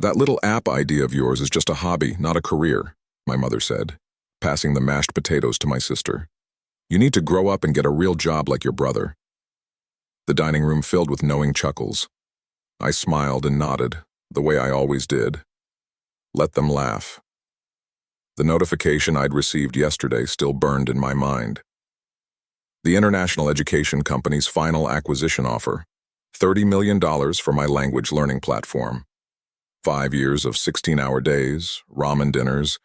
That little app idea of yours is just a hobby, not a career, my mother said, passing the mashed potatoes to my sister. You need to grow up and get a real job like your brother. The dining room filled with knowing chuckles. I smiled and nodded, the way I always did. Let them laugh. The notification I'd received yesterday still burned in my mind. The international education company's final acquisition offer, $30 million for my language learning platform. 5 years of 16-hour days, ramen dinners,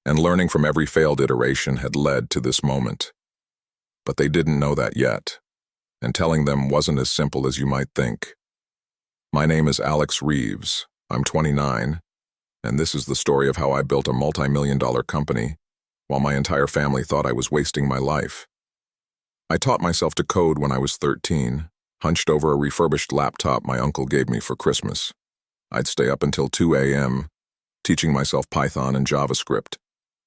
and learning from every failed iteration had led to this moment. But they didn't know that yet, and telling them wasn't as simple as you might think. My name is Alex Reeves. I'm 29, and this is the story of how I built a multi-million-dollar company while my entire family thought I was wasting my life. I taught myself to code when I was 13, hunched over a refurbished laptop my uncle gave me for Christmas. I'd stay up until 2 a.m., teaching myself Python and JavaScript,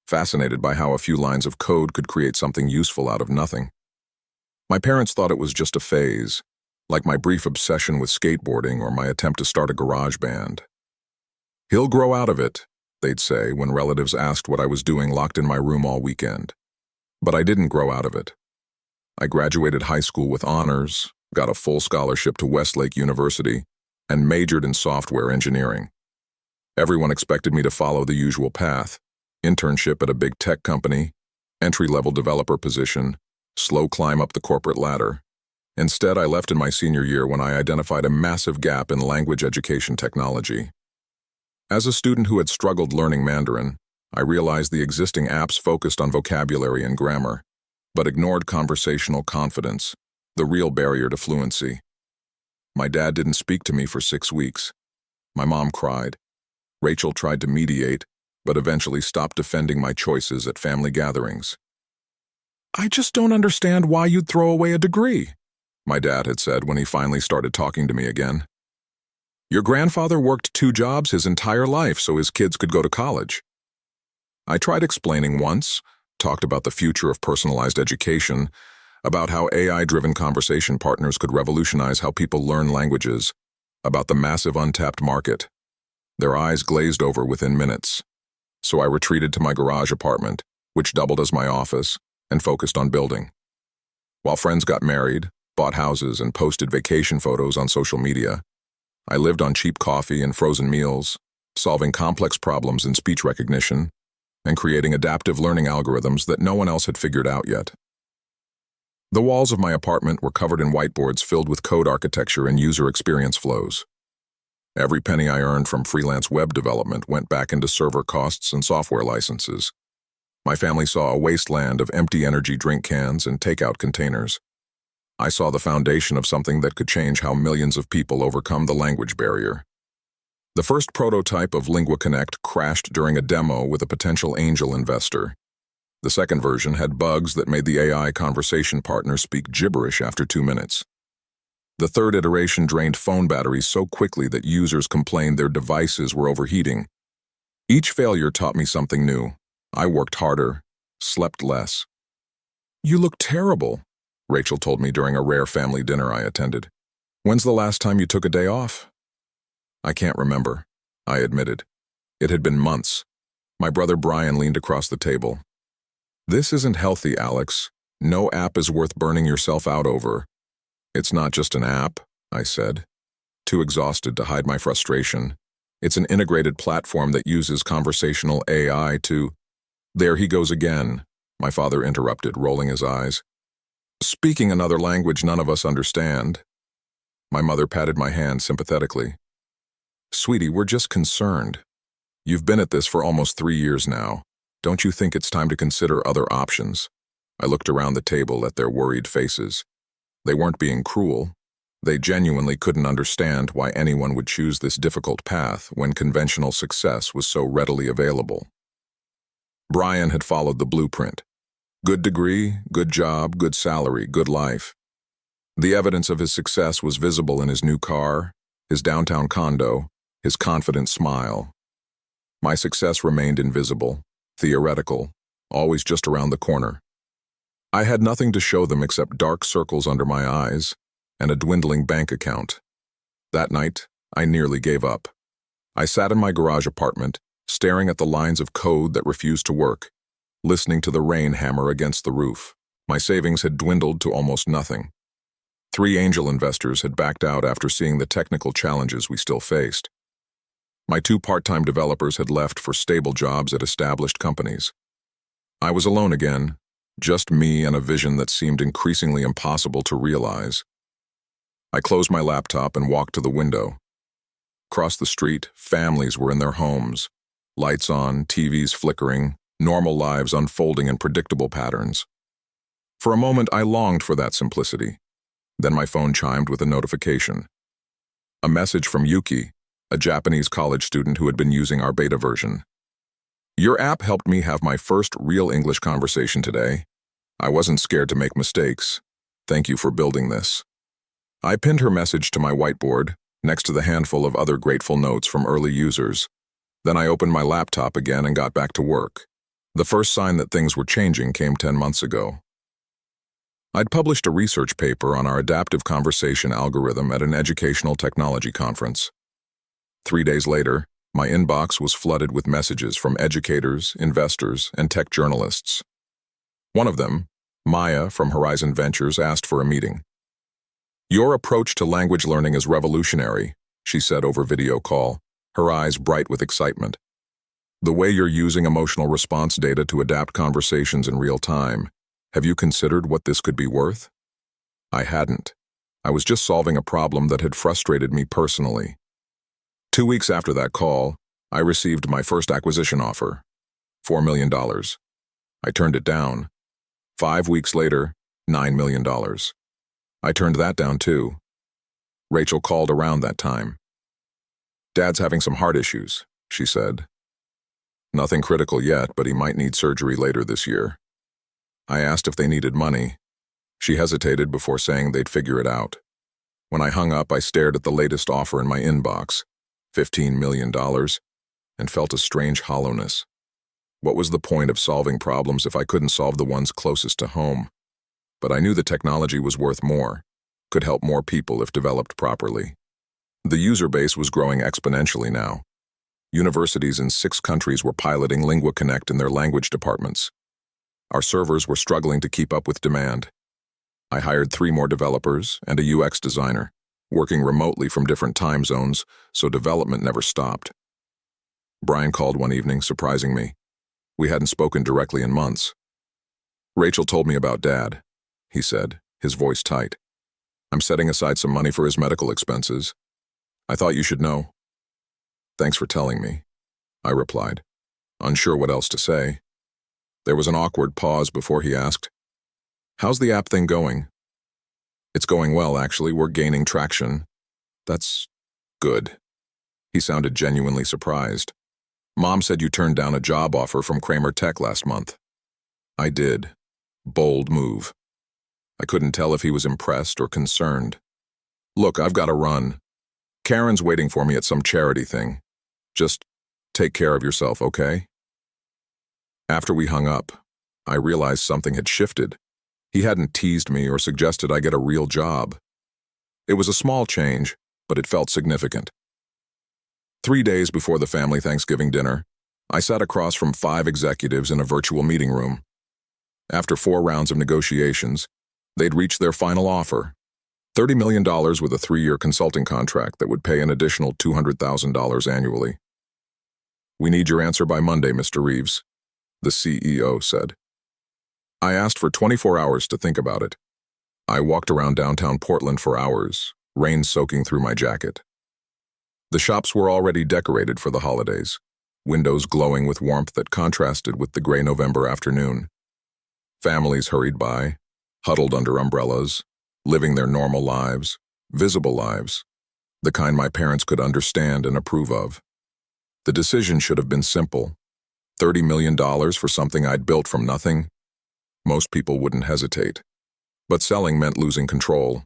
fascinated by how a few lines of code could create something useful out of nothing. My parents thought it was just a phase, like my brief obsession with skateboarding or my attempt to start a garage band. "He'll grow out of it," they'd say when relatives asked what I was doing locked in my room all weekend. But I didn't grow out of it. I graduated high school with honors, got a full scholarship to Westlake University, and majored in software engineering. Everyone expected me to follow the usual path: internship at a big tech company, entry-level developer position, slow climb up the corporate ladder. Instead, I left in my senior year when I identified a massive gap in language education technology. As a student who had struggled learning Mandarin, I realized the existing apps focused on vocabulary and grammar, but ignored conversational confidence, the real barrier to fluency. My dad didn't speak to me for 6 weeks. My mom cried. Rachel tried to mediate, but eventually stopped defending my choices at family gatherings. "I just don't understand why you'd throw away a degree," my dad had said when he finally started talking to me again. "Your grandfather worked 2 jobs his entire life so his kids could go to college." I tried explaining once, talked about the future of personalized education, about how AI-driven conversation partners could revolutionize how people learn languages, about the massive untapped market. Their eyes glazed over within minutes. So I retreated to my garage apartment, which doubled as my office, and focused on building. While friends got married, bought houses, and posted vacation photos on social media, I lived on cheap coffee and frozen meals, solving complex problems in speech recognition, and creating adaptive learning algorithms that no one else had figured out yet. The walls of my apartment were covered in whiteboards filled with code architecture and user experience flows. Every penny I earned from freelance web development went back into server costs and software licenses. My family saw a wasteland of empty energy drink cans and takeout containers. I saw the foundation of something that could change how millions of people overcome the language barrier. The first prototype of Lingua Connect crashed during a demo with a potential angel investor. The second version had bugs that made the AI conversation partner speak gibberish after 2 minutes. The third iteration drained phone batteries so quickly that users complained their devices were overheating. Each failure taught me something new. I worked harder, slept less. "You look terrible," Rachel told me during a rare family dinner I attended. "When's the last time you took a day off?" "I can't remember," I admitted. It had been months. My brother Brian leaned across the table. "This isn't healthy, Alex. No app is worth burning yourself out over." "It's not just an app," I said, too exhausted to hide my frustration. "It's an integrated platform that uses conversational AI to—" "There he goes again," my father interrupted, rolling his eyes. "Speaking another language none of us understand." My mother patted my hand sympathetically. "Sweetie, we're just concerned. You've been at this for almost 3 years now. Don't you think it's time to consider other options?" I looked around the table at their worried faces. They weren't being cruel. They genuinely couldn't understand why anyone would choose this difficult path when conventional success was so readily available. Brian had followed the blueprint. Good degree, good job, good salary, good life. The evidence of his success was visible in his new car, his downtown condo, his confident smile. My success remained invisible, theoretical, always just around the corner. I had nothing to show them except dark circles under my eyes and a dwindling bank account. That night, I nearly gave up. I sat in my garage apartment, staring at the lines of code that refused to work, listening to the rain hammer against the roof. My savings had dwindled to almost nothing. 3 angel investors had backed out after seeing the technical challenges we still faced. My 2 part-time developers had left for stable jobs at established companies. I was alone again, just me and a vision that seemed increasingly impossible to realize. I closed my laptop and walked to the window. Across the street, families were in their homes. Lights on, TVs flickering, normal lives unfolding in predictable patterns. For a moment, I longed for that simplicity. Then my phone chimed with a notification. A message from Yuki, a Japanese college student who had been using our beta version. "Your app helped me have my first real English conversation today. I wasn't scared to make mistakes. Thank you for building this." I pinned her message to my whiteboard, next to the handful of other grateful notes from early users. Then I opened my laptop again and got back to work. The first sign that things were changing came 10 months ago. I'd published a research paper on our adaptive conversation algorithm at an educational technology conference. 3 days later, my inbox was flooded with messages from educators, investors, and tech journalists. One of them, Maya from Horizon Ventures, asked for a meeting. "Your approach to language learning is revolutionary," she said over video call, her eyes bright with excitement. "The way you're using emotional response data to adapt conversations in real time, have you considered what this could be worth?" I hadn't. I was just solving a problem that had frustrated me personally. 2 weeks after that call, I received my first acquisition offer, $4 million. I turned it down. 5 weeks later, $9 million. I turned that down too. Rachel called around that time. "Dad's having some heart issues," she said. "Nothing critical yet, but he might need surgery later this year." I asked if they needed money. She hesitated before saying they'd figure it out. When I hung up, I stared at the latest offer in my inbox, $15 million, and felt a strange hollowness. What was the point of solving problems if I couldn't solve the ones closest to home? But I knew the technology was worth more, could help more people if developed properly. The user base was growing exponentially now. Universities in 6 countries were piloting Lingua Connect in their language departments. Our servers were struggling to keep up with demand. I hired 3 more developers and a UX designer, working remotely from different time zones, so development never stopped. Brian called one evening, surprising me. We hadn't spoken directly in months. "Rachel told me about Dad," he said, his voice tight. "I'm setting aside some money for his medical expenses. I thought you should know." "Thanks for telling me," I replied, unsure what else to say. There was an awkward pause before he asked, "How's the app thing going?" "It's going well, actually. We're gaining traction." "That's good." He sounded genuinely surprised. "Mom said you turned down a job offer from Kramer Tech last month." I did. Bold move. I couldn't tell if he was impressed or concerned. "Look, I've got to run. Karen's waiting for me at some charity thing. Just take care of yourself, okay?" After we hung up, I realized something had shifted. He hadn't teased me or suggested I get a real job. It was a small change, but it felt significant. 3 days before the family Thanksgiving dinner, I sat across from 5 executives in a virtual meeting room. After 4 rounds of negotiations, they'd reached their final offer, $30 million with a 3-year consulting contract that would pay an additional $200,000 annually. "We need your answer by Monday, Mr. Reeves," the CEO said. I asked for 24 hours to think about it. I walked around downtown Portland for hours, rain soaking through my jacket. The shops were already decorated for the holidays, windows glowing with warmth that contrasted with the gray November afternoon. Families hurried by, huddled under umbrellas, living their normal lives, visible lives, the kind my parents could understand and approve of. The decision should have been simple. $30 million for something I'd built from nothing? Most people wouldn't hesitate. But selling meant losing control.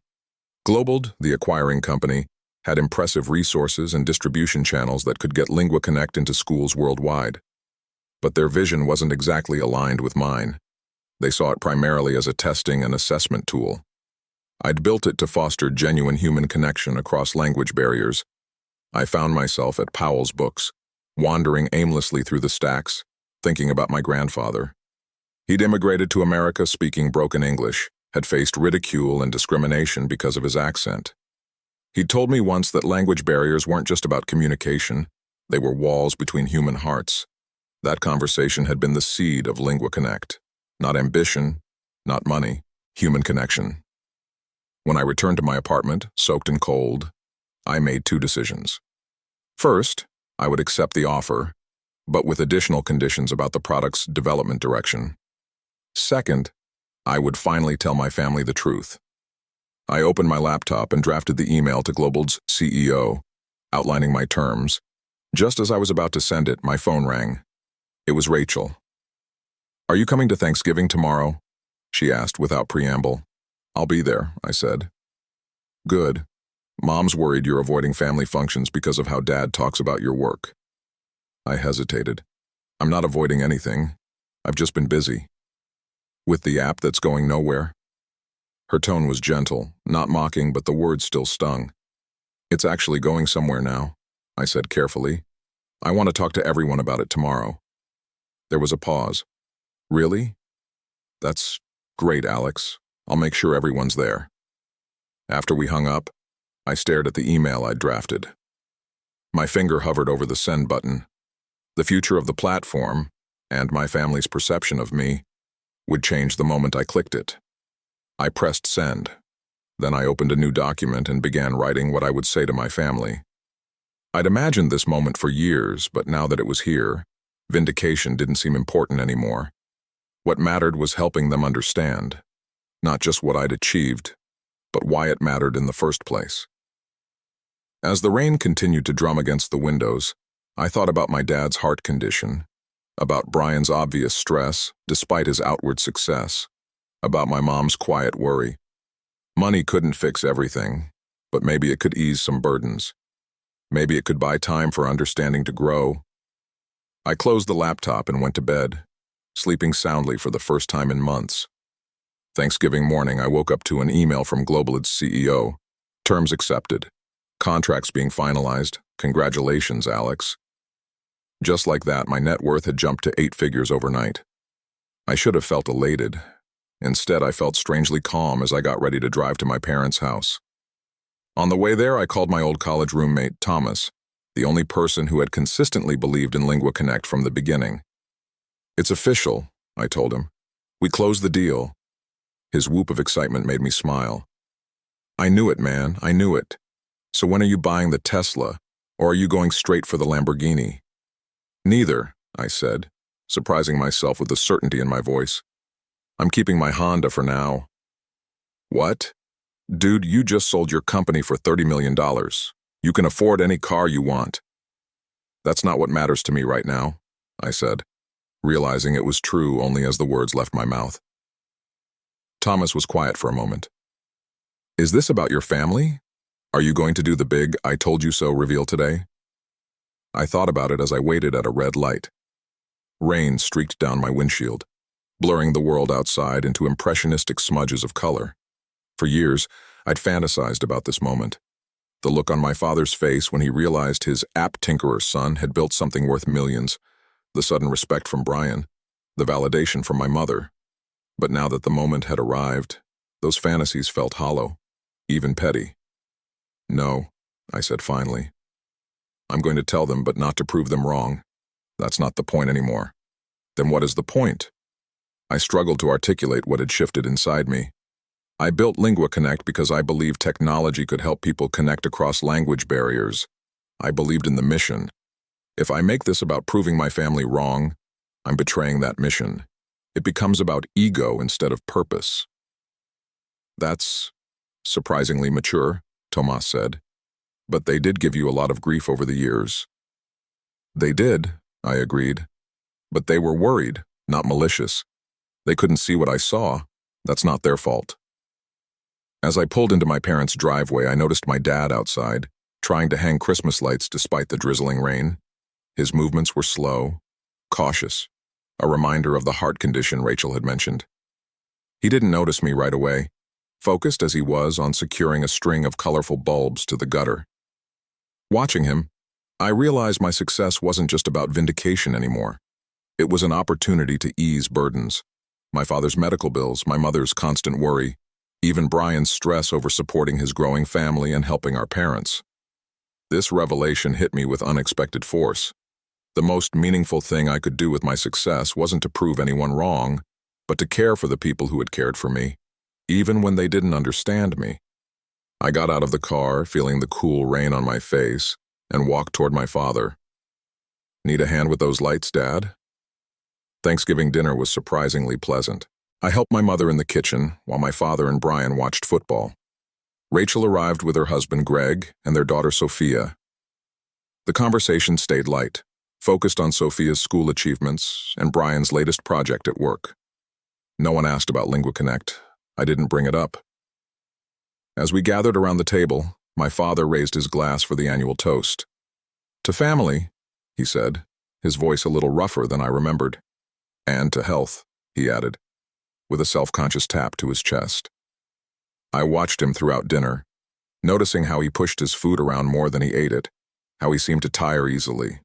Globaled, the acquiring company, had impressive resources and distribution channels that could get Lingua Connect into schools worldwide. But their vision wasn't exactly aligned with mine. They saw it primarily as a testing and assessment tool. I'd built it to foster genuine human connection across language barriers, I found myself at Powell's Books, wandering aimlessly through the stacks, thinking about my grandfather. He'd immigrated to America speaking broken English, had faced ridicule and discrimination because of his accent. He'd told me once that language barriers weren't just about communication, they were walls between human hearts. That conversation had been the seed of Lingua Connect. Not ambition, not money, human connection. When I returned to my apartment, soaked and cold, I made two decisions. First, I would accept the offer, but with additional conditions about the product's development direction. Second, I would finally tell my family the truth. I opened my laptop and drafted the email to Global's CEO, outlining my terms. Just as I was about to send it, my phone rang. It was Rachel. "Are you coming to Thanksgiving tomorrow?" she asked without preamble. "I'll be there," I said. "Good. Mom's worried you're avoiding family functions because of how Dad talks about your work." I hesitated. "I'm not avoiding anything. I've just been busy." "With the app that's going nowhere?" Her tone was gentle, not mocking, but the words still stung. "It's actually going somewhere now," I said carefully. "I want to talk to everyone about it tomorrow." There was a pause. "Really? That's great, Alex. I'll make sure everyone's there." After we hung up, I stared at the email I'd drafted. My finger hovered over the send button. The future of the platform, and my family's perception of me, would change the moment I clicked it. I pressed send. Then I opened a new document and began writing what I would say to my family. I'd imagined this moment for years, but now that it was here, vindication didn't seem important anymore. What mattered was helping them understand, not just what I'd achieved, but why it mattered in the first place. As the rain continued to drum against the windows, I thought about my dad's heart condition, about Brian's obvious stress despite his outward success, about my mom's quiet worry. Money couldn't fix everything, but maybe it could ease some burdens. Maybe it could buy time for understanding to grow. I closed the laptop and went to bed, sleeping soundly for the first time in months. Thanksgiving morning, I woke up to an email from Global's CEO. "Terms accepted. Contracts being finalized. Congratulations, Alex." Just like that, my net worth had jumped to 8 figures overnight. I should have felt elated. Instead, I felt strangely calm as I got ready to drive to my parents' house. On the way there, I called my old college roommate, Thomas, the only person who had consistently believed in Lingua Connect from the beginning. "It's official," I told him. "We closed the deal." His whoop of excitement made me smile. "I knew it, man, I knew it. So when are you buying the Tesla, or are you going straight for the Lamborghini?" "Neither," I said, surprising myself with the certainty in my voice. "I'm keeping my Honda for now." "What? Dude, you just sold your company for $30 million. You can afford any car you want." "That's not what matters to me right now," I said, realizing it was true only as the words left my mouth. Thomas was quiet for a moment. "Is this about your family? Are you going to do the big I told you so reveal today?" I thought about it as I waited at a red light. Rain streaked down my windshield, blurring the world outside into impressionistic smudges of color. For years, I'd fantasized about this moment. The look on my father's face when he realized his app tinkerer's son had built something worth millions, the sudden respect from Brian, the validation from my mother. But now that the moment had arrived, those fantasies felt hollow, even petty. "No," I said finally. "I'm going to tell them, but not to prove them wrong. That's not the point anymore." "Then what is the point?" I struggled to articulate what had shifted inside me. I built Lingua Connect because I believed technology could help people connect across language barriers. I believed in the mission. If I make this about proving my family wrong, I'm betraying that mission. It becomes about ego instead of purpose. "That's surprisingly mature," Tomas said. "But they did give you a lot of grief over the years." "They did," I agreed. "But they were worried, not malicious. They couldn't see what I saw. That's not their fault." As I pulled into my parents' driveway, I noticed my dad outside, trying to hang Christmas lights despite the drizzling rain. His movements were slow, cautious, a reminder of the heart condition Rachel had mentioned. He didn't notice me right away, focused as he was on securing a string of colorful bulbs to the gutter. Watching him, I realized my success wasn't just about vindication anymore. It was an opportunity to ease burdens. My father's medical bills, my mother's constant worry, even Brian's stress over supporting his growing family and helping our parents. This revelation hit me with unexpected force. The most meaningful thing I could do with my success wasn't to prove anyone wrong, but to care for the people who had cared for me, even when they didn't understand me. I got out of the car, feeling the cool rain on my face, and walked toward my father. "Need a hand with those lights, Dad?" Thanksgiving dinner was surprisingly pleasant. I helped my mother in the kitchen while my father and Brian watched football. Rachel arrived with her husband Greg and their daughter Sophia. The conversation stayed light, focused on Sophia's school achievements and Brian's latest project at work. No one asked about Lingua Connect. I didn't bring it up. As we gathered around the table, my father raised his glass for the annual toast. "To family," he said, his voice a little rougher than I remembered. "And to health," he added, with a self-conscious tap to his chest. I watched him throughout dinner, noticing how he pushed his food around more than he ate it, how he seemed to tire easily.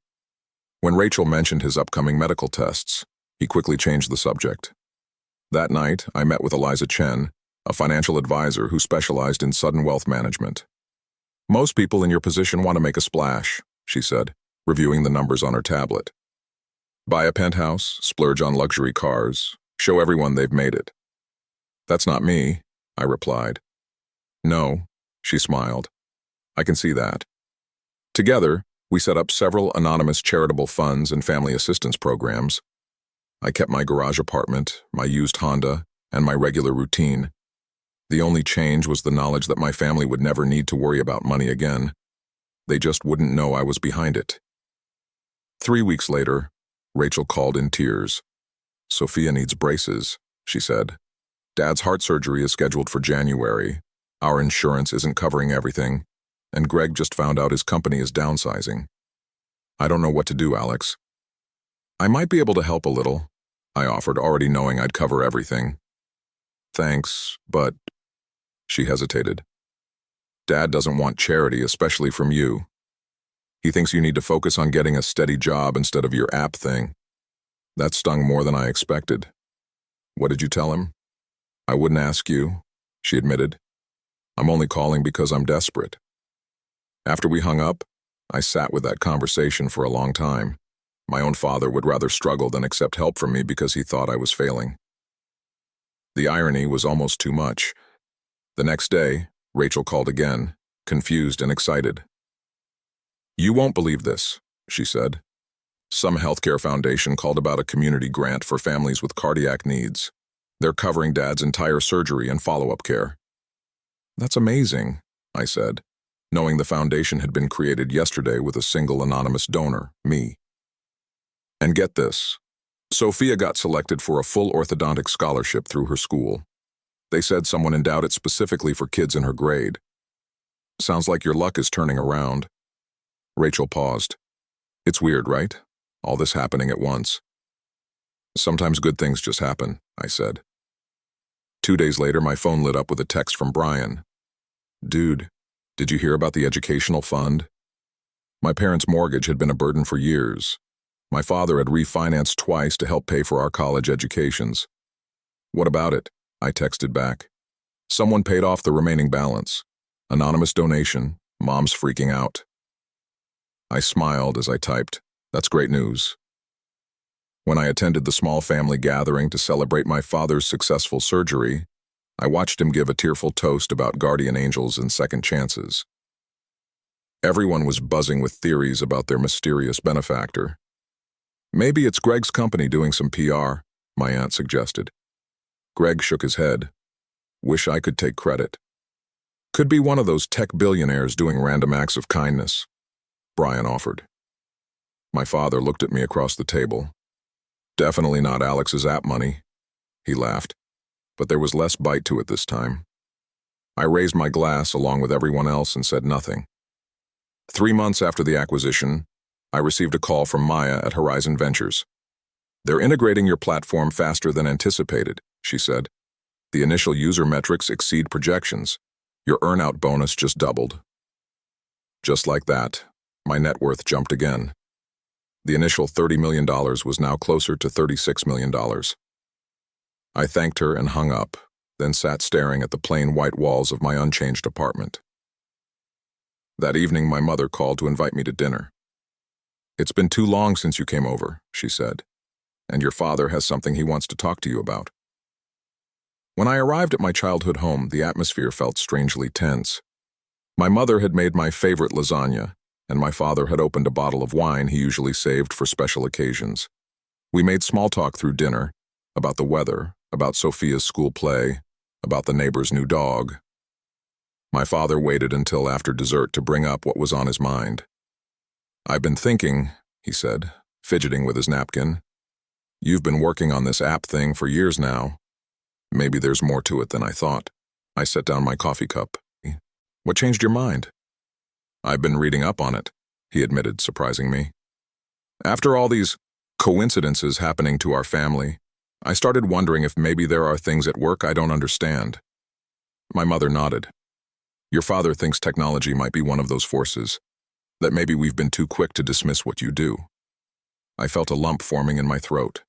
When Rachel mentioned his upcoming medical tests, he quickly changed the subject. That night, I met with Eliza Chen, a financial advisor who specialized in sudden wealth management. "Most people in your position want to make a splash," she said, reviewing the numbers on her tablet. "Buy a penthouse, splurge on luxury cars, show everyone they've made it." "That's not me," I replied. "No," she smiled. "I can see that." Together, we set up several anonymous charitable funds and family assistance programs. I kept my garage apartment, my used Honda, and my regular routine. The only change was the knowledge that my family would never need to worry about money again. They just wouldn't know I was behind it. 3 weeks later, Rachel called in tears. "Sophia needs braces," she said. "Dad's heart surgery is scheduled for January. Our insurance isn't covering everything, and Greg just found out his company is downsizing. I don't know what to do, Alex." "I might be able to help a little," I offered, already knowing I'd cover everything. "Thanks, but..." She hesitated. "Dad doesn't want charity, especially from you. He thinks you need to focus on getting a steady job instead of your app thing." That stung more than I expected. "What did you tell him?" "I wouldn't ask you," she admitted. "I'm only calling because I'm desperate." After we hung up, I sat with that conversation for a long time. My own father would rather struggle than accept help from me because he thought I was failing. The irony was almost too much. The next day, Rachel called again, confused and excited. "You won't believe this," she said. "Some healthcare foundation called about a community grant for families with cardiac needs. They're covering Dad's entire surgery and follow-up care." "That's amazing," I said, knowing the foundation had been created yesterday with a single anonymous donor, me. And get this, Sophia got selected for a full orthodontic scholarship through her school. They said someone endowed it specifically for kids in her grade. "Sounds like your luck is turning around." Rachel paused. "It's weird, right? All this happening at once." "Sometimes good things just happen," I said. 2 days later, my phone lit up with a text from Brian. "Dude, did you hear about the educational fund?" My parents' mortgage had been a burden for years. My father had refinanced twice to help pay for our college educations. "What about it?" I texted back. "Someone paid off the remaining balance. Anonymous donation. Mom's freaking out." I smiled as I typed, "That's great news." When I attended the small family gathering to celebrate my father's successful surgery, I watched him give a tearful toast about guardian angels and second chances. Everyone was buzzing with theories about their mysterious benefactor. "Maybe it's Greg's company doing some PR," my aunt suggested. Greg shook his head. "Wish I could take credit." "Could be one of those tech billionaires doing random acts of kindness," Brian offered. My father looked at me across the table. "Definitely not Alex's app money." He laughed, but there was less bite to it this time. I raised my glass along with everyone else and said nothing. 3 months after the acquisition, I received a call from Maya at Horizon Ventures. "They're integrating your platform faster than anticipated," she said. "The initial user metrics exceed projections. Your earnout bonus just doubled." Just like that, My net worth jumped again. The initial $30 million was now closer to $36 million. I thanked her and hung up, then sat staring at the plain white walls of my unchanged apartment. That evening, my mother called to invite me to dinner. "It's been too long since you came over," she said, "and your father has something he wants to talk to you about." When I arrived at my childhood home, the atmosphere felt strangely tense. My mother had made my favorite lasagna, and my father had opened a bottle of wine he usually saved for special occasions. We made small talk through dinner, about the weather, about Sophia's school play, about the neighbor's new dog. My father waited until after dessert to bring up what was on his mind. "I've been thinking," he said, fidgeting with his napkin. "You've been working on this app thing for years now. Maybe there's more to it than I thought." I set down my coffee cup. "What changed your mind?" "I've been reading up on it," he admitted, surprising me. "After all these coincidences happening to our family, I started wondering if maybe there are things at work I don't understand." My mother nodded. "Your father thinks technology might be one of those forces, that maybe we've been too quick to dismiss what you do." I felt a lump forming in my throat.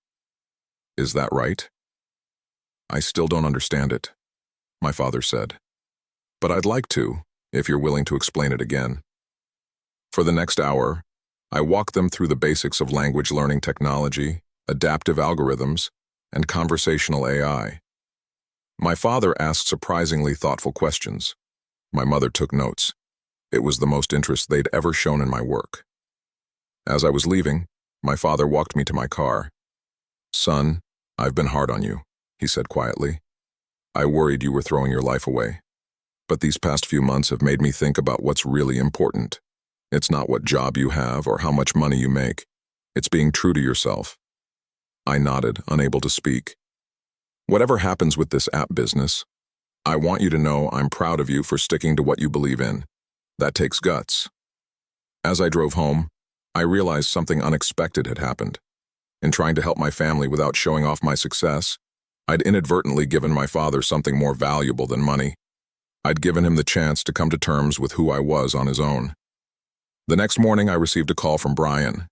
"Is that right?" "I still don't understand it," my father said. "But I'd like to, if you're willing to explain it again." For the next hour, I walked them through the basics of language learning technology, adaptive algorithms, and conversational AI. My father asked surprisingly thoughtful questions. My mother took notes. It was the most interest they'd ever shown in my work. As I was leaving, my father walked me to my car. "Son, I've been hard on you," he said quietly. "I worried you were throwing your life away. But these past few months have made me think about what's really important. It's not what job you have or how much money you make. It's being true to yourself." I nodded, unable to speak. "Whatever happens with this app business, I want you to know I'm proud of you for sticking to what you believe in. That takes guts." As I drove home, I realized something unexpected had happened. In trying to help my family without showing off my success, I'd inadvertently given my father something more valuable than money. I'd given him the chance to come to terms with who I was on his own. The next morning, I received a call from Brian.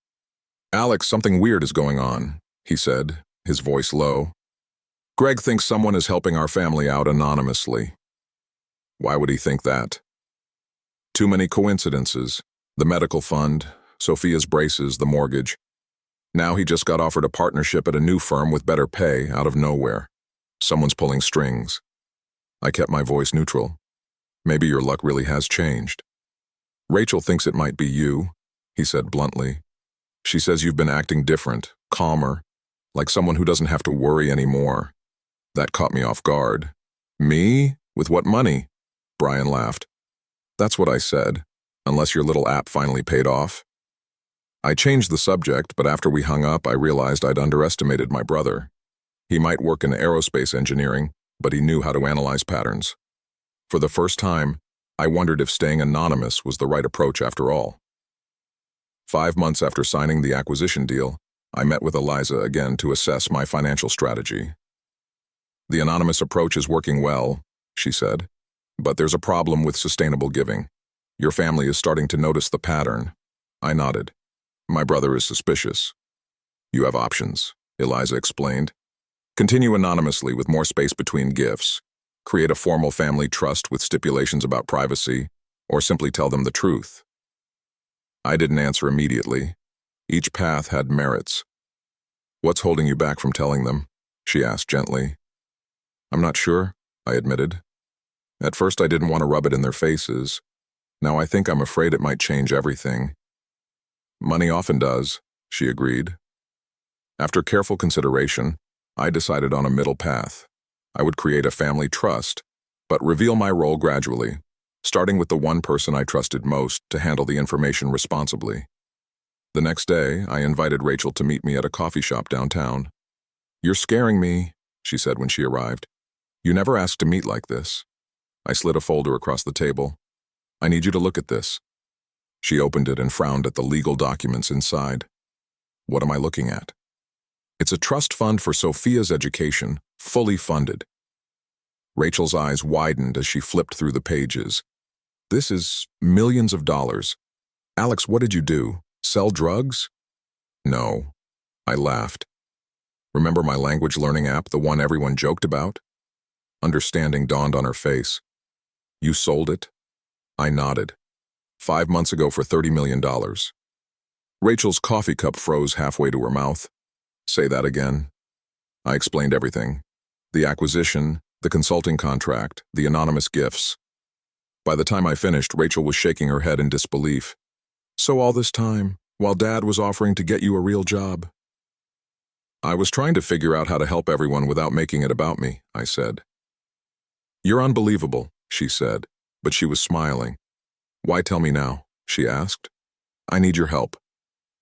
"Alex, something weird is going on," he said, his voice low. "Greg thinks someone is helping our family out anonymously." "Why would he think that?" "Too many coincidences. The medical fund, Sophia's braces, the mortgage. Now he just got offered a partnership at a new firm with better pay out of nowhere. Someone's pulling strings." I kept my voice neutral. "Maybe your luck really has changed." "Rachel thinks it might be you," he said bluntly. "She says you've been acting different, calmer, like someone who doesn't have to worry anymore." That caught me off guard. "Me? With what money?" Brian laughed. "That's what I said, unless your little app finally paid off." I changed the subject, but after we hung up, I realized I'd underestimated my brother. He might work in aerospace engineering, but he knew how to analyze patterns. For the first time, I wondered if staying anonymous was the right approach after all. 5 months after signing the acquisition deal, I met with Eliza again to assess my financial strategy. "The anonymous approach is working well," she said, "but there's a problem with sustainable giving. Your family is starting to notice the pattern." I nodded. "My brother is suspicious." "You have options," Eliza explained. "Continue anonymously with more space between gifts. Create a formal family trust with stipulations about privacy, or simply tell them the truth." I didn't answer immediately. Each path had merits. "What's holding you back from telling them?" she asked gently. "I'm not sure," I admitted. "At first I didn't want to rub it in their faces. Now I think I'm afraid it might change everything." "Money often does," she agreed. After careful consideration, I decided on a middle path. I would create a family trust, but reveal my role gradually, starting with the one person I trusted most to handle the information responsibly. The next day, I invited Rachel to meet me at a coffee shop downtown. "You're scaring me," she said when she arrived. "You never asked to meet like this." I slid a folder across the table. "I need you to look at this." She opened it and frowned at the legal documents inside. "What am I looking at?" "It's a trust fund for Sophia's education, fully funded." Rachel's eyes widened as she flipped through the pages. "This is millions of dollars. Alex, what did you do? Sell drugs? No. I laughed. Remember my language learning app, the one everyone joked about? Understanding dawned on her face. You sold it? I nodded. 5 months ago for $30 million. Rachel's coffee cup froze halfway to her mouth. Say that again. I explained everything. The acquisition, the consulting contract, the anonymous gifts. By the time I finished, Rachel was shaking her head in disbelief. So all this time, while Dad was offering to get you a real job? I was trying to figure out how to help everyone without making it about me, I said. You're unbelievable, she said, but she was smiling. Why tell me now? She asked. I need your help.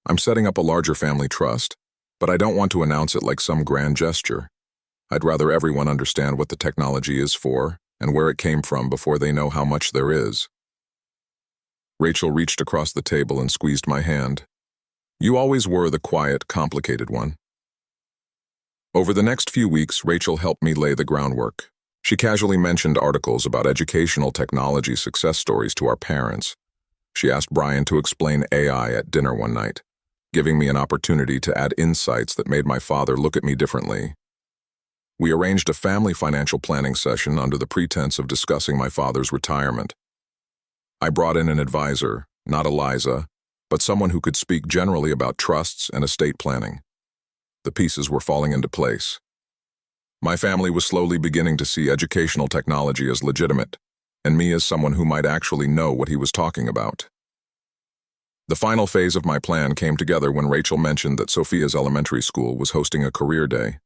I'm setting up a larger family trust, but I don't want to announce it like some grand gesture. I'd rather everyone understand what the technology is for and where it came from before they know how much there is. Rachel reached across the table and squeezed my hand. You always were the quiet, complicated one. Over the next few weeks, Rachel helped me lay the groundwork. She casually mentioned articles about educational technology success stories to our parents. She asked Brian to explain AI at dinner one night, giving me an opportunity to add insights that made my father look at me differently. We arranged a family financial planning session under the pretense of discussing my father's retirement. I brought in an advisor, not Eliza, but someone who could speak generally about trusts and estate planning. The pieces were falling into place. My family was slowly beginning to see educational technology as legitimate, and me as someone who might actually know what he was talking about. The final phase of my plan came together when Rachel mentioned that Sophia's elementary school was hosting a career day.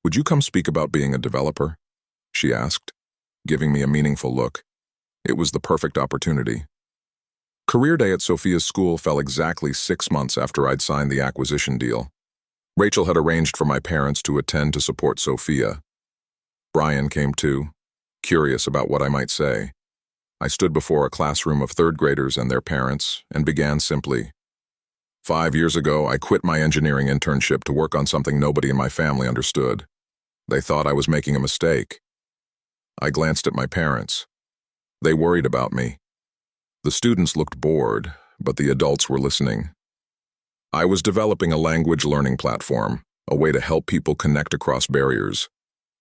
Would you come speak about being a developer? She asked, giving me a meaningful look. It was the perfect opportunity. Career day at Sophia's school fell exactly 6 months after I'd signed the acquisition deal. Rachel had arranged for my parents to attend to support Sophia. Brian came too, curious about what I might say. I stood before a classroom of third graders and their parents and began simply. 5 years ago, I quit my engineering internship to work on something nobody in my family understood. They thought I was making a mistake. I glanced at my parents. They worried about me. The students looked bored, but the adults were listening. I was developing a language learning platform, a way to help people connect across barriers.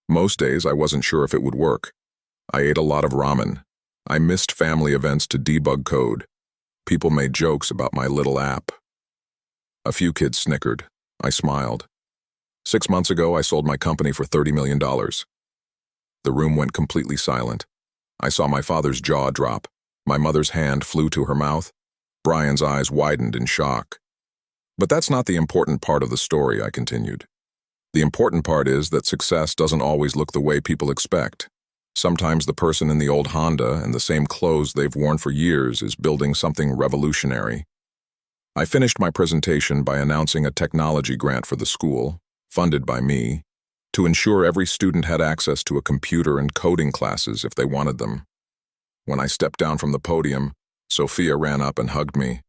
Most days, I wasn't sure if it would work. I ate a lot of ramen. I missed family events to debug code. People made jokes about my little app. A few kids snickered. I smiled. 6 months ago, I sold my company for $30 million. The room went completely silent. I saw my father's jaw drop. My mother's hand flew to her mouth. Brian's eyes widened in shock. But that's not the important part of the story, I continued. The important part is that success doesn't always look the way people expect. Sometimes the person in the old Honda and the same clothes they've worn for years is building something revolutionary. I finished my presentation by announcing a technology grant for the school, funded by me, to ensure every student had access to a computer and coding classes if they wanted them. When I stepped down from the podium, Sophia ran up and hugged me.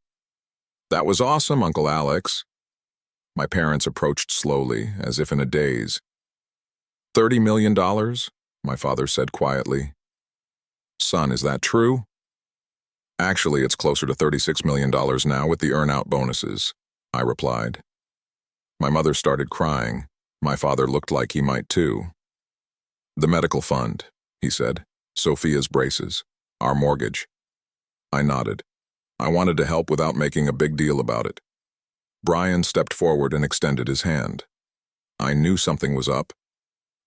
That was awesome, Uncle Alex. My parents approached slowly, as if in a daze. $30 million? My father said quietly. Son, is that true? Actually, it's closer to $36 million now with the earn-out bonuses, I replied. My mother started crying. My father looked like he might too. The medical fund, he said. Sophia's braces. Our mortgage. I nodded. I wanted to help without making a big deal about it. Brian stepped forward and extended his hand. I knew something was up.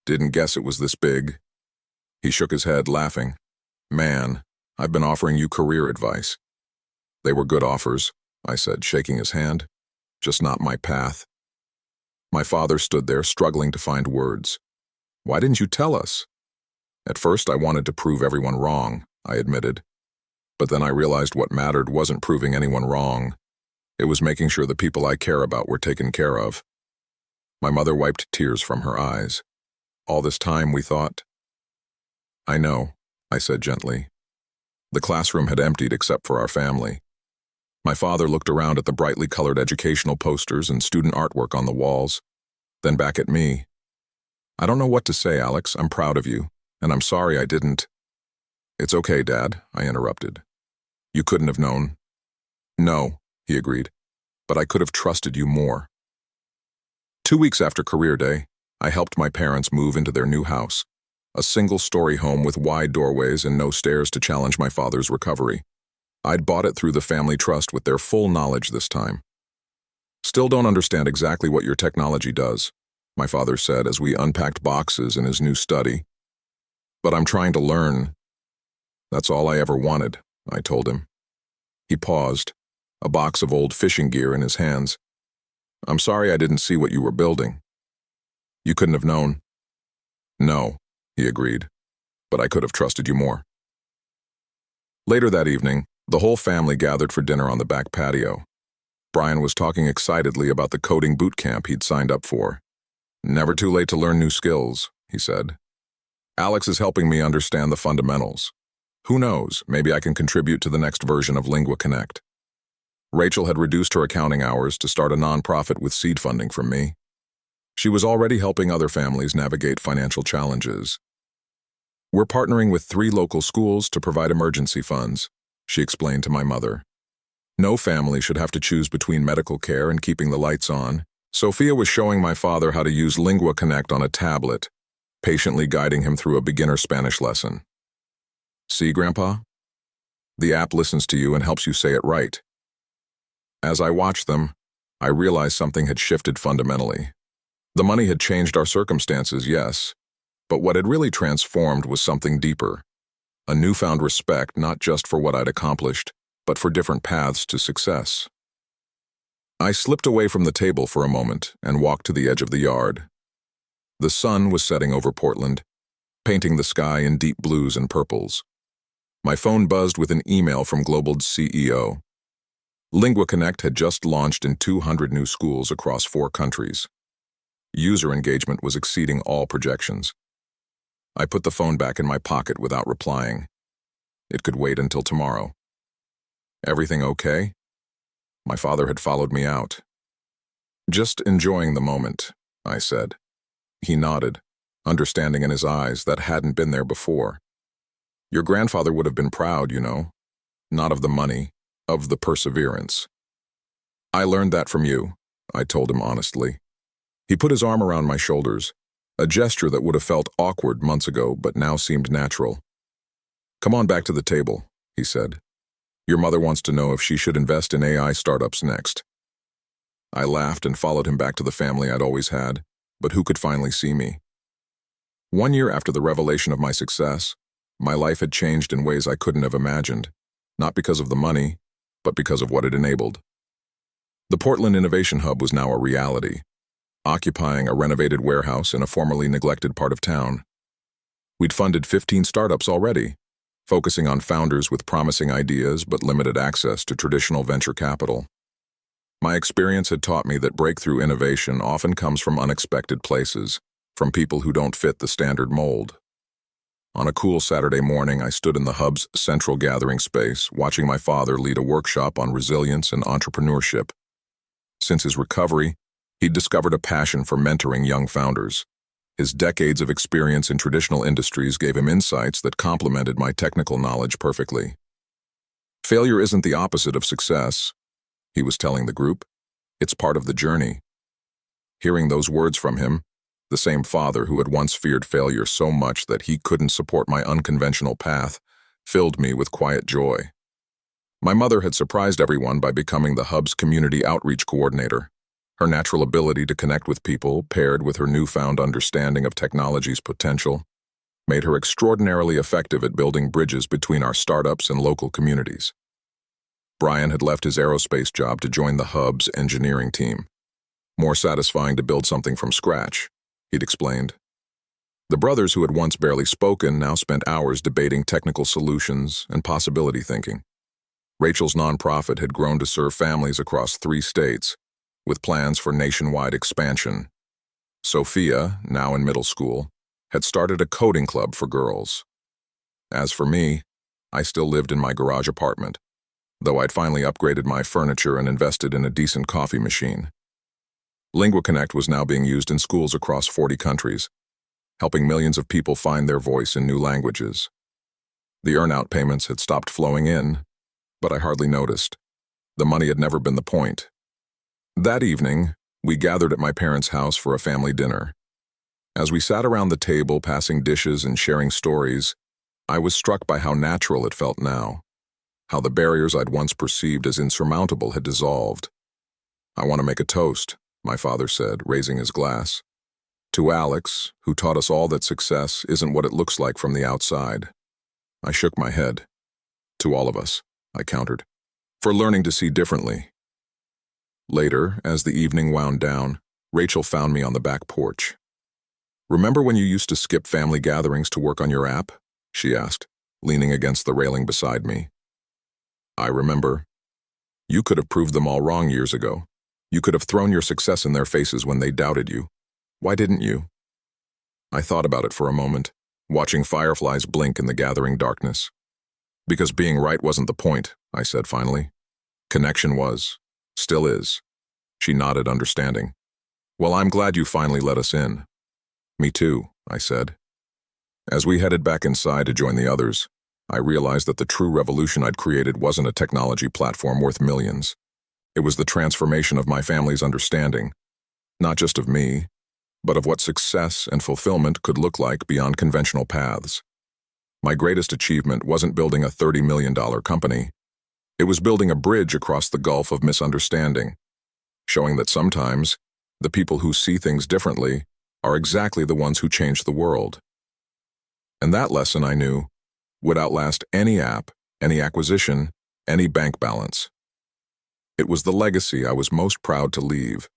Didn't guess it was this big. He shook his head, laughing. Man, I've been offering you career advice. They were good offers, I said, shaking his hand. Just not my path. My father stood there, struggling to find words. Why didn't you tell us? At first, I wanted to prove everyone wrong, I admitted. But then I realized what mattered wasn't proving anyone wrong. It was making sure the people I care about were taken care of. My mother wiped tears from her eyes. All this time, we thought. I know, I said gently. The classroom had emptied except for our family. My father looked around at the brightly colored educational posters and student artwork on the walls, then back at me. I don't know what to say, Alex. I'm proud of you, and I'm sorry I didn't. It's okay, Dad, I interrupted. You couldn't have known. No, he agreed, but I could have trusted you more. 2 weeks after career day, I helped my parents move into their new house, a single-story home with wide doorways and no stairs to challenge my father's recovery. I'd bought it through the family trust with their full knowledge this time. Still don't understand exactly what your technology does, my father said as we unpacked boxes in his new study. But I'm trying to learn. That's all I ever wanted, I told him. He paused, a box of old fishing gear in his hands. I'm sorry I didn't see what you were building. You couldn't have known. No, he agreed, but I could have trusted you more. Later that evening, the whole family gathered for dinner on the back patio. Brian was talking excitedly about the coding boot camp he'd signed up for. Never too late to learn new skills, he said. Alex is helping me understand the fundamentals. Who knows, maybe I can contribute to the next version of Lingua Connect. Rachel had reduced her accounting hours to start a nonprofit with seed funding from me. She was already helping other families navigate financial challenges. We're partnering with 3 local schools to provide emergency funds, she explained to my mother. No family should have to choose between medical care and keeping the lights on. Sophia was showing my father how to use Lingua Connect on a tablet, patiently guiding him through a beginner Spanish lesson. See, Grandpa? The app listens to you and helps you say it right. As I watched them, I realized something had shifted fundamentally. The money had changed our circumstances, yes, but what had really transformed was something deeper. A newfound respect not just for what I'd accomplished, but for different paths to success. I slipped away from the table for a moment and walked to the edge of the yard. The sun was setting over Portland, painting the sky in deep blues and purples. My phone buzzed with an email from Global's CEO. Lingua Connect had just launched in 200 new schools across 4 countries. User engagement was exceeding all projections. I put the phone back in my pocket without replying. It could wait until tomorrow. Everything okay? My father had followed me out. Just enjoying the moment, I said. He nodded, understanding in his eyes that hadn't been there before. Your grandfather would have been proud, you know. Not of the money, of the perseverance. I learned that from you, I told him honestly. He put his arm around my shoulders, a gesture that would have felt awkward months ago but now seemed natural. Come on back to the table, he said. Your mother wants to know if she should invest in AI startups next. I laughed and followed him back to the family I'd always had, but who could finally see me? 1 year after the revelation of my success, my life had changed in ways I couldn't have imagined, not because of the money, but because of what it enabled. The Portland Innovation Hub was now a reality, occupying a renovated warehouse in a formerly neglected part of town. We'd funded 15 startups already, focusing on founders with promising ideas but limited access to traditional venture capital. My experience had taught me that breakthrough innovation often comes from unexpected places, from people who don't fit the standard mold. On a cool Saturday morning, I stood in the hub's central gathering space, watching my father lead a workshop on resilience and entrepreneurship. Since his recovery, he'd discovered a passion for mentoring young founders. His decades of experience in traditional industries gave him insights that complemented my technical knowledge perfectly. Failure isn't the opposite of success, he was telling the group. It's part of the journey. Hearing those words from him, the same father who had once feared failure so much that he couldn't support my unconventional path, filled me with quiet joy. My mother had surprised everyone by becoming the hub's community outreach coordinator. Her natural ability to connect with people, paired with her newfound understanding of technology's potential, made her extraordinarily effective at building bridges between our startups and local communities. Brian had left his aerospace job to join the hub's engineering team. More satisfying to build something from scratch, he'd explained. The brothers who had once barely spoken now spent hours debating technical solutions and possibility thinking. Rachel's nonprofit had grown to serve families across 3 states, with plans for nationwide expansion. Sophia, now in middle school, had started a coding club for girls. As for me, I still lived in my garage apartment, though I'd finally upgraded my furniture and invested in a decent coffee machine. Lingua Connect was now being used in schools across 40 countries, helping millions of people find their voice in new languages. The earn-out payments had stopped flowing in, but I hardly noticed. The money had never been the point. That evening, we gathered at my parents' house for a family dinner. As we sat around the table, passing dishes and sharing stories, I was struck by how natural it felt now, how the barriers I'd once perceived as insurmountable had dissolved. "I want to make a toast," my father said, raising his glass. "To Alex, who taught us all that success isn't what it looks like from the outside." I shook my head. "To all of us," I countered, "for learning to see differently." Later, as the evening wound down, Rachel found me on the back porch. "Remember when you used to skip family gatherings to work on your app?" she asked, leaning against the railing beside me. "I remember. You could have proved them all wrong years ago. You could have thrown your success in their faces when they doubted you. Why didn't you?" I thought about it for a moment, watching fireflies blink in the gathering darkness. "Because being right wasn't the point," I said finally. "Connection was. Still is." She nodded, understanding. "Well, I'm glad you finally let us in." "Me too," I said. As we headed back inside to join the others, I realized that the true revolution I'd created wasn't a technology platform worth millions. It was the transformation of my family's understanding, not just of me, but of what success and fulfillment could look like beyond conventional paths. My greatest achievement wasn't building a $30 million company. It was building a bridge across the gulf of misunderstanding, showing that sometimes the people who see things differently are exactly the ones who change the world. And that lesson, I knew, would outlast any app, any acquisition, any bank balance. It was the legacy I was most proud to leave.